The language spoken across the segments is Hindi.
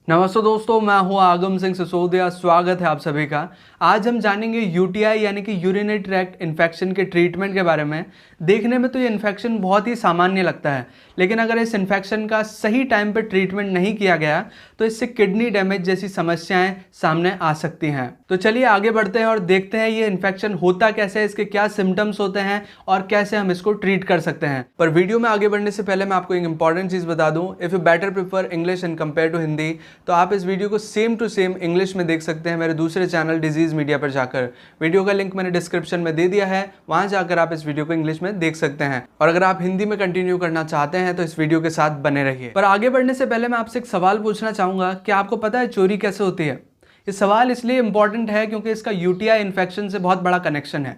नमस्ते दोस्तों, मैं हूं आगम सिंह सिसोदिया। स्वागत है आप सभी का। आज हम जानेंगे यूटीआई यानी कि यूरिनरी ट्रैक्ट इन्फेक्शन के ट्रीटमेंट के बारे में। देखने में तो ये इन्फेक्शन बहुत ही सामान्य लगता है, लेकिन अगर इस इन्फेक्शन का सही टाइम पर ट्रीटमेंट नहीं किया गया तो इससे किडनी डैमेज जैसी समस्याएं सामने आ सकती हैं। तो चलिए आगे बढ़ते हैं और देखते हैं ये इन्फेक्शन होता कैसे है, इसके क्या सिम्टम्स होते हैं और कैसे हम इसको ट्रीट कर सकते हैं। पर वीडियो में आगे बढ़ने से पहले मैं आपको एक इंपॉर्टेंट चीज़ बता दूं। If you better prefer English and compare to Hindi, तो आप इस वीडियो को सेम टू सेम इंग्लिश में देख सकते हैं मेरे दूसरे चैनल डिजीज मीडिया पर जाकर। वीडियो का लिंक मैंने डिस्क्रिप्शन में दे दिया है, वहां जाकर आप इस वीडियो को इंग्लिश में देख सकते हैं। और अगर आप हिंदी में कंटिन्यू करना चाहते हैं तो इस वीडियो के साथ बने रहिए। पर आगे बढ़ने से पहले मैं आपसे एक सवाल पूछना चाहूंगा कि आपको पता है चोरी कैसे होती है? ये सवाल इसलिए इंपॉर्टेंट है क्योंकि इसका यूटीआई इन्फेक्शन से बहुत बड़ा कनेक्शन है।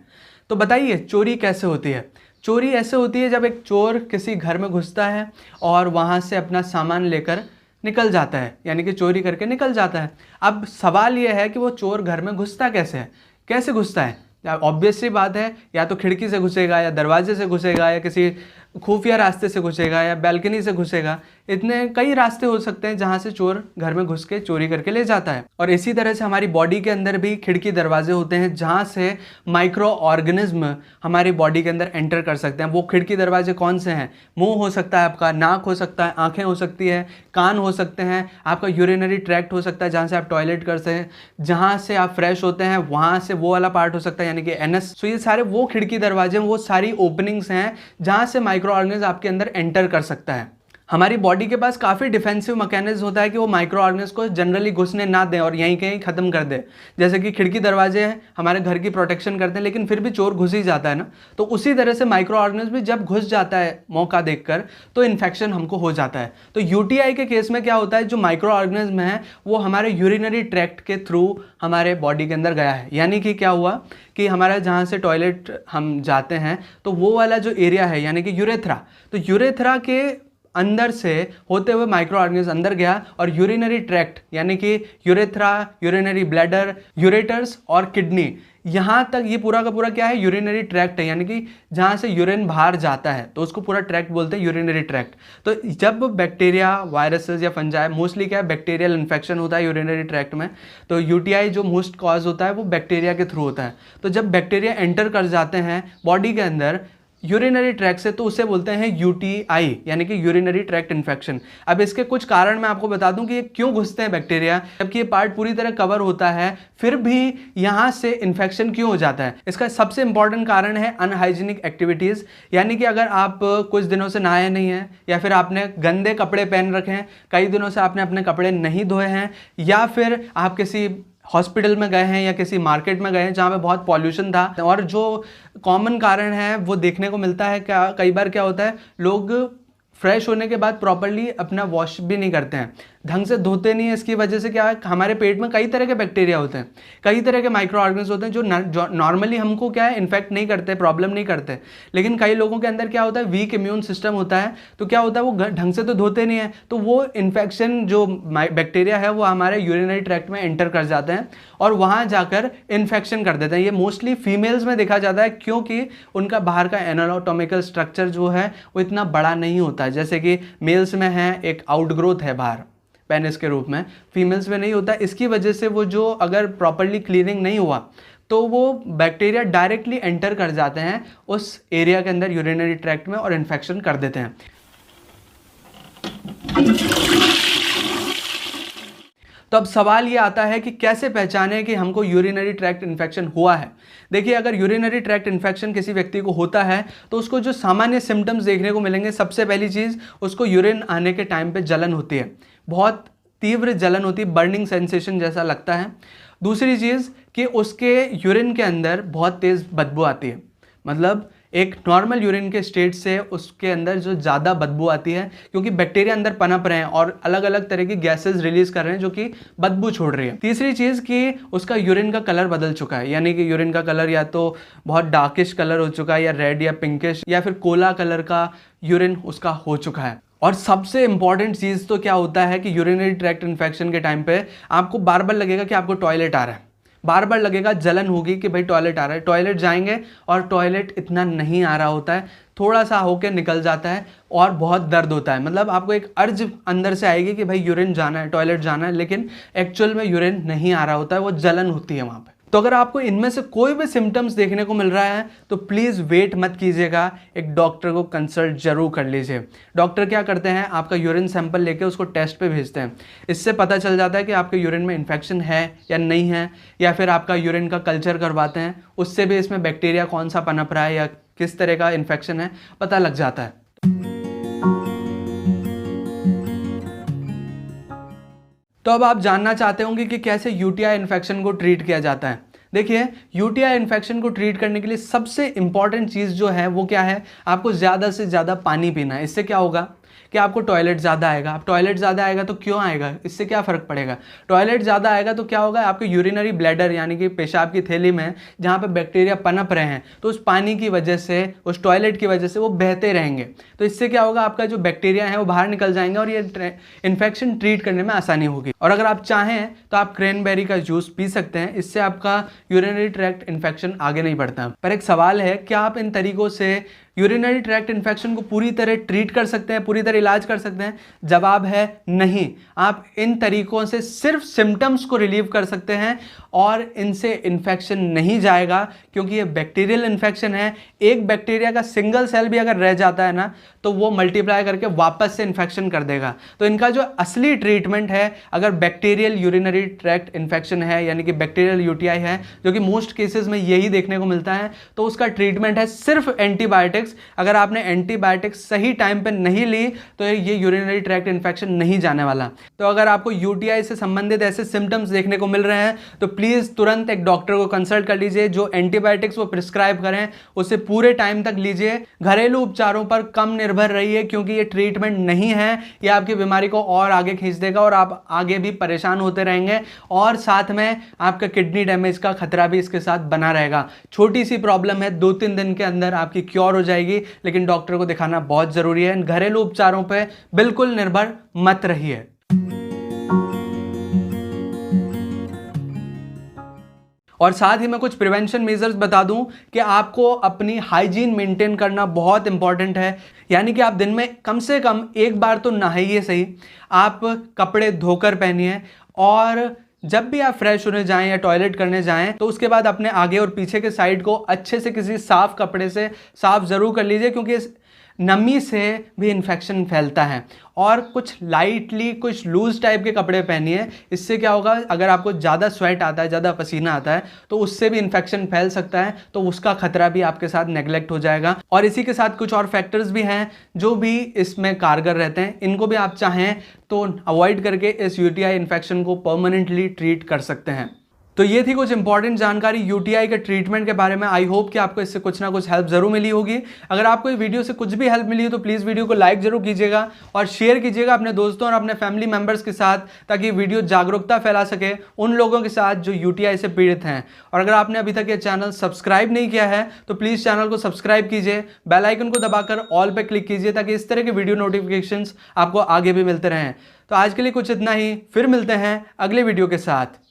तो बताइए चोरी कैसे होती है? चोरी ऐसे होती है जब एक चोर किसी घर में घुसता है और वहां से अपना सामान लेकर निकल जाता है, यानी कि चोरी करके निकल जाता है। अब सवाल यह है कि वो चोर घर में घुसता कैसे है, कैसे घुसता है? ऑब्वियस सी बात है, या तो खिड़की से घुसेगा, या दरवाजे से घुसेगा, या किसी खुफिया रास्ते से घुसेगा, या बैल्कनी से घुसेगा। इतने कई रास्ते हो सकते हैं जहां से चोर घर में घुस के चोरी करके ले जाता है। और इसी तरह से हमारी बॉडी के अंदर भी खिड़की दरवाजे होते हैं जहां से माइक्रो ऑर्गेनिज्म हमारी बॉडी के अंदर एंटर कर सकते हैं। वो खिड़की दरवाजे कौन से हैं? मुंह हो सकता है आपका, नाक हो सकता है, आंखें हो सकती है, कान हो सकते हैं, आपका यूरिनरी ट्रैक्ट हो सकता है जहां से आप टॉयलेट करते हैं, जहां से आप फ्रेश होते हैं वहां से वो वाला पार्ट हो सकता है, यानी कि एनस। सो ये सारे वो खिड़की दरवाजे, वो सारी ओपनिंग्स हैं जहां से माइक्रो ऑर्गेनिज्म आपके अंदर एंटर कर सकता है। हमारी बॉडी के पास काफ़ी डिफेंसिव मैकेनिज्म होता है कि वो माइक्रो ऑर्गेनिज्म को जनरली घुसने ना दें और यहीं कहीं ख़त्म कर दे। जैसे कि खिड़की दरवाजे हैं, हमारे घर की प्रोटेक्शन करते हैं, लेकिन फिर भी चोर घुस ही जाता है ना। तो उसी तरह से माइक्रो ऑर्गेनिज्म भी जब घुस जाता है मौका देखकर, तो इन्फेक्शन हमको हो जाता है। तो यूटीआई के केस में क्या होता है, जो माइक्रो ऑर्गेनिज्म है वो हमारे यूरिनरी ट्रैक्ट के थ्रू हमारे बॉडी के अंदर गया है। यानी कि क्या हुआ कि हमारा जहाँ से टॉयलेट हम जाते हैं तो वो वाला जो एरिया है, यानी कि यूरेथ्रा, तो यूरेथ्रा के अंदर से होते हुए माइक्रो ऑर्गेनिज्म अंदर गया और यूरिनरी ट्रैक्ट, यानी कि यूरेथ्रा, यूरिनरी ब्लैडर, यूरेटर्स और किडनी, यहाँ तक ये पूरा का पूरा क्या है? यूरिनरी ट्रैक्ट है, यानी कि जहाँ से यूरिन बाहर जाता है तो उसको पूरा ट्रैक्ट बोलते हैं, यूरिनरी ट्रैक्ट। तो जब बैक्टीरिया, वायरसेस या फंजाई, मोस्टली क्या है, बैक्टीरियल इन्फेक्शन होता है यूरिनरी ट्रैक्ट में, तो यूटीआई जो मोस्ट कॉज होता है वो बैक्टीरिया के थ्रू होता है। तो जब बैक्टीरिया एंटर कर जाते हैं बॉडी के अंदर यूरिनरी ट्रैक्ट से, तो उसे बोलते हैं यूटीआई, यानी कि यूरिनरी ट्रैक्ट इन्फेक्शन। अब इसके कुछ कारण मैं आपको बता दूं कि ये क्यों घुसते हैं बैक्टीरिया, जबकि ये पार्ट पूरी तरह कवर होता है, फिर भी यहाँ से इन्फेक्शन क्यों हो जाता है? इसका सबसे इंपॉर्टेंट कारण है अनहाइजीनिक एक्टिविटीज़, यानी कि अगर आप कुछ दिनों से नहाए नहीं हैं, या फिर आपने गंदे कपड़े पहन रखे हैं, कई दिनों से आपने अपने कपड़े नहीं धोए हैं, या फिर आप किसी हॉस्पिटल में गए हैं या किसी मार्केट में गए हैं जहाँ पे बहुत पॉल्यूशन था। और जो कॉमन कारण है वो देखने को मिलता है, क्या कई बार क्या होता है, लोग फ्रेश होने के बाद प्रॉपरली अपना वॉश भी नहीं करते हैं, ढंग से धोते नहीं है। इसकी वजह से क्या है, हमारे पेट में कई तरह के बैक्टीरिया होते हैं, कई तरह के माइक्रो ऑर्गेनिज्म होते हैं जो नॉर्मली हमको क्या है, इन्फेक्ट नहीं करते, प्रॉब्लम नहीं करते। लेकिन कई लोगों के अंदर क्या होता है, वीक इम्यून सिस्टम होता है, तो क्या होता है वो ढंग से तो धोते नहीं है, तो वो इन्फेक्शन जो बैक्टीरिया है वो हमारे यूरिनरी ट्रैक्ट में एंटर कर जाते हैं और वहाँ जाकर इन्फेक्शन कर देते हैं। ये मोस्टली फीमेल्स में देखा जाता है, क्योंकि उनका बाहर का एनाटॉमिकल स्ट्रक्चर जो है वो इतना बड़ा नहीं होता है। जैसे कि मेल्स में है, एक आउटग्रोथ है बाहर पेनिस के रूप में, फीमेल्स में नहीं होता। इसकी वजह से वो जो अगर प्रॉपरली क्लीनिंग नहीं हुआ तो वो बैक्टीरिया डायरेक्टली एंटर कर जाते हैं उस एरिया के अंदर, यूरिनरी ट्रैक्ट में, और इन्फेक्शन कर देते हैं। तो अब सवाल ये आता है कि कैसे पहचानें कि हमको यूरिनरी ट्रैक्ट इन्फेक्शन हुआ है। देखिए, अगर यूरिनरी ट्रैक्ट इन्फेक्शन किसी व्यक्ति को होता है तो उसको जो सामान्य सिम्टम्स देखने को मिलेंगे, सबसे पहली चीज़, उसको यूरिन आने के टाइम पे जलन होती है, बहुत तीव्र जलन होती है, बर्निंग सेंसेशन जैसा लगता है। दूसरी चीज़ कि उसके यूरिन के अंदर बहुत तेज़ बदबू आती है, मतलब एक नॉर्मल यूरिन के स्टेट से उसके अंदर जो ज़्यादा बदबू आती है, क्योंकि बैक्टीरिया अंदर पनप रहे हैं और अलग अलग तरह की गैसेस रिलीज कर रहे हैं जो कि बदबू छोड़ रही है। तीसरी चीज़ कि उसका यूरिन का कलर बदल चुका है, यानी कि यूरिन का कलर या तो बहुत डार्किश कलर हो चुका है, या रेड या पिंकिश, या फिर कोला कलर का यूरिन उसका हो चुका है। और सबसे इंपॉर्टेंट चीज़ तो क्या होता है कि यूरिनरी ट्रैक्ट इन्फेक्शन के टाइम पे आपको बार बार लगेगा कि आपको टॉयलेट आ रहा है, बार बार लगेगा, जलन होगी कि भाई टॉयलेट आ रहा है, टॉयलेट जाएंगे और टॉयलेट इतना नहीं आ रहा होता है, थोड़ा सा होकर निकल जाता है और बहुत दर्द होता है। मतलब आपको एक अर्ज अंदर से आएगी कि भाई यूरिन जाना है, टॉयलेट जाना है, लेकिन एक्चुअल में यूरिन नहीं आ रहा होता है, वो जलन होती है वहाँ पे। तो अगर आपको इनमें से कोई भी सिम्टम्स देखने को मिल रहा है तो प्लीज़ वेट मत कीजिएगा, एक डॉक्टर को कंसल्ट जरूर कर लीजिए। डॉक्टर क्या करते हैं, आपका यूरिन सैंपल लेके उसको टेस्ट पे भेजते हैं। इससे पता चल जाता है कि आपके यूरिन में इन्फेक्शन है या नहीं है, या फिर आपका यूरिन का कल्चर करवाते हैं, उससे भी इसमें बैक्टीरिया कौन सा पनप रहा है या किस तरह का इन्फेक्शन है पता लग जाता है। तो अब आप जानना चाहते होंगे कि कैसे यूटीआई इन्फेक्शन को ट्रीट किया जाता है। देखिए, यूटीआई इन्फेक्शन को ट्रीट करने के लिए सबसे इंपॉर्टेंट चीज़ जो है वो क्या है, आपको ज़्यादा से ज़्यादा पानी पीना है। इससे क्या होगा कि आपको टॉयलेट ज़्यादा आएगा। अब टॉयलेट ज़्यादा आएगा तो क्यों आएगा, इससे क्या फ़र्क पड़ेगा। टॉयलेट ज़्यादा आएगा तो क्या होगा, आपके यूरिनरी ब्लैडर यानी कि पेशाब की थैली में जहाँ पे बैक्टीरिया पनप रहे हैं, तो उस पानी की वजह से, उस टॉयलेट की वजह से वो बहते रहेंगे। तो इससे क्या होगा, आपका जो बैक्टीरिया है वो बाहर निकल जाएंगे और ये इन्फेक्शन ट्रीट करने में आसानी होगी। और अगर आप चाहें तो आप क्रैनबेरी का जूस पी सकते हैं, इससे आपका यूरिनरी ट्रैक्ट इन्फेक्शन आगे नहीं बढ़ता। पर एक सवाल है, क्या आप इन तरीकों से यूरिनरी ट्रैक्ट इन्फेक्शन को पूरी तरह ट्रीट कर सकते हैं, पूरी तरह इलाज कर सकते हैं? जवाब है नहीं। आप इन तरीकों से सिर्फ सिम्टम्स को रिलीव कर सकते हैं और इनसे इन्फेक्शन नहीं जाएगा, क्योंकि ये बैक्टीरियल इन्फेक्शन है। एक बैक्टीरिया का सिंगल सेल भी अगर रह जाता है ना, तो वो मल्टीप्लाई करके वापस से इन्फेक्शन कर देगा। तो इनका जो असली ट्रीटमेंट है, अगर बैक्टीरियल यूरिनरी ट्रैक्ट इन्फेक्शन है यानी कि बैक्टीरियल यूटीआई है, जो कि मोस्ट केसेस में यही देखने को मिलता है, तो उसका ट्रीटमेंट है सिर्फ एंटीबायोटिक्स। अगर आपने एंटीबायोटिक्स सही टाइम पे नहीं ली तो ये यूरिनरी ट्रैक्ट इन्फेक्शन नहीं जाने वाला। तो अगर आपको यूटीआई से संबंधित ऐसे सिम्टम्स देखने को मिल रहे हैं तो प्लीज तुरंत एक डॉक्टर को कंसल्ट कर लीजिए। जो एंटीबायोटिक्स वो प्रिस्क्राइब करें उसे पूरे टाइम तक लीजिए। घरेलू उपचारों पर कम निर्भर रहिए, क्योंकि ये ट्रीटमेंट नहीं है, ये आपकी बीमारी को और आगे खींच देगा और आप आगे भी परेशान होते रहेंगे, और साथ में आपका किडनी डैमेज का खतरा भी इसके साथ बना रहेगा। छोटी सी प्रॉब्लम है, 2-3 दिन के अंदर आपकी क्योर हो जाएगी, लेकिन डॉक्टर को दिखाना बहुत जरूरी है। घरेलू उपचारों पर बिल्कुल निर्भर मत रहिए। और साथ ही मैं कुछ प्रिवेंशन मेजर्स बता दूं कि आपको अपनी हाइजीन मेंटेन करना बहुत इंपॉर्टेंट है। यानी कि आप दिन में कम से कम एक बार तो नहाइए सही, आप कपड़े धोकर पहनिए, और जब भी आप फ्रेश होने जाएं या टॉयलेट करने जाएं तो उसके बाद अपने आगे और पीछे के साइड को अच्छे से किसी साफ कपड़े से साफ ज़रूर कर लीजिए, क्योंकि इस नमी से भी इन्फेक्शन फैलता है। और कुछ लाइटली, कुछ लूज टाइप के कपड़े पहनिए। इससे क्या होगा, अगर आपको ज़्यादा स्वेट आता है, ज़्यादा पसीना आता है, तो उससे भी इन्फेक्शन फैल सकता है, तो उसका खतरा भी आपके साथ नेग्लेक्ट हो जाएगा। और इसी के साथ कुछ और फैक्टर्स भी हैं जो भी इसमें कारगर रहते हैं, इनको भी आप चाहें तो अवॉइड करके इस यूटीआई इन्फेक्शन को परमानेंटली ट्रीट कर सकते हैं। तो ये थी कुछ इंपॉर्टेंट जानकारी यूटीआई के ट्रीटमेंट के बारे में। आई होप कि आपको इससे कुछ ना कुछ हेल्प जरूर मिली होगी। अगर आपको ये वीडियो से कुछ भी हेल्प मिली है तो प्लीज़ वीडियो को लाइक जरूर कीजिएगा और शेयर कीजिएगा अपने दोस्तों और अपने फैमिली मेंबर्स के साथ, ताकि वीडियो जागरूकता फैला सके उन लोगों के साथ जो यूटीआई से पीड़ित हैं। और अगर आपने अभी तक ये चैनल सब्सक्राइब नहीं किया है तो प्लीज़ चैनल को सब्सक्राइब कीजिए, बेल आइकन को दबाकर ऑल पे क्लिक कीजिए, ताकि इस तरह के वीडियो नोटिफिकेशंस आपको आगे भी मिलते रहें। तो आज के लिए कुछ इतना ही, फिर मिलते हैं अगले वीडियो के साथ।